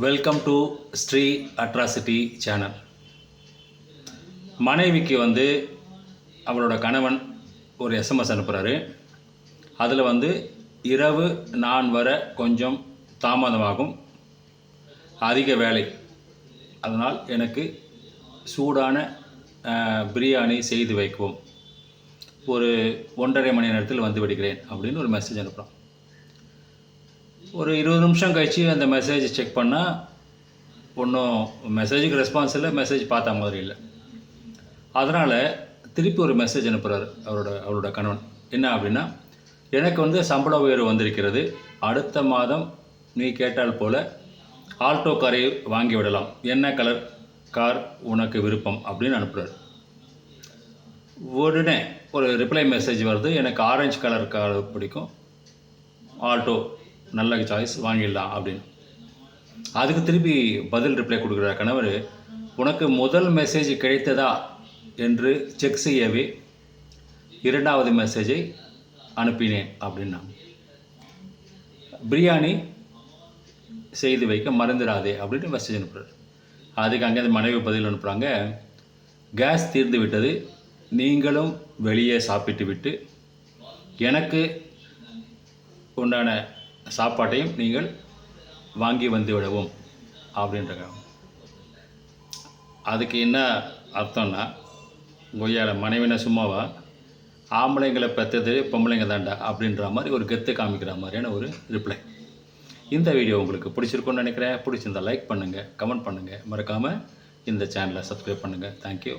Welcome to Shri atrocity channel. மனைவிக்கு அவளோட கணவன் ஒரு எஸ்எம்எஸ் அனுப்புகிறாரு. அதில் இரவு நான் வர கொஞ்சம் தாமதமாகும், அதிக வேலை, அதனால் எனக்கு சூடான பிரியாணி செய்து வைக்கவும், ஒரு 1.5 மணி நேரத்தில் வந்து விடுகிறேன் அப்படின்னு ஒரு மெசேஜ் அனுப்புகிறான். ஒரு 20 நிமிஷம் கழித்து அந்த மெசேஜ் செக் பண்ணால் ஒன்றும் மெசேஜுக்கு ரெஸ்பான்ஸ் இல்லை, மெசேஜ் பார்த்த மாதிரி இல்லை. அதனால் திருப்பி ஒரு மெசேஜ் அனுப்புகிறார் அவரோட கணவன். என்ன அப்படின்னா, எனக்கு சம்பள உயர்வு வந்திருக்கிறது, அடுத்த மாதம் நீ கேட்டால் போல் ஆல்டோ காரை வாங்கி விடலாம், என்ன கலர் கார் உனக்கு விருப்பம் அப்படின்னு அனுப்புகிறார். உடனே ஒரு ரிப்ளை மெசேஜ் வருது, எனக்கு ஆரஞ்சு கலர் கார் பிடிக்கும், ஆல்டோ நல்ல சாய்ஸ், வாங்கிடலாம் அப்படின்னு. அதுக்கு திருப்பி பதில் ரிப்ளை கொடுக்குற கணவர், உனக்கு முதல் மெசேஜ் கிடைத்ததா என்று செக் செய்யவே 2வது மெசேஜை அனுப்பினேன் அப்படின்னா, பிரியாணி செய்து வைக்க மறந்துடாதே அப்படின்னு மெசேஜ் அனுப்புகிறார். அதுக்கு அங்கே மனைவி பதில் அனுப்புகிறாங்க, கேஸ் தீர்ந்து விட்டது, நீங்களும் வெளியே சாப்பிட்டு விட்டு எனக்கு உண்டான சாப்பாட்டையும் நீங்கள் வாங்கி வந்து விடவும் அப்படின்றாங்க. அதுக்கு என்ன அர்த்தம்னா, கொய்யால மனைவினா சும்மாவா, ஆம்பளைங்களை பெற்றது பொம்பளைங்க தாண்டா அப்படின்ற மாதிரி ஒரு கெத்து காமிக்கிற மாதிரியான ஒரு ரிப்ளை. இந்த வீடியோ உங்களுக்கு பிடிச்சிருக்குன்னு நினைக்கிறேன். பிடிச்சிருந்தால் லைக் பண்ணுங்கள், கமெண்ட் பண்ணுங்கள், மறக்காமல் இந்த சேனலை சப்ஸ்கிரைப் பண்ணுங்கள். தேங்க்யூ.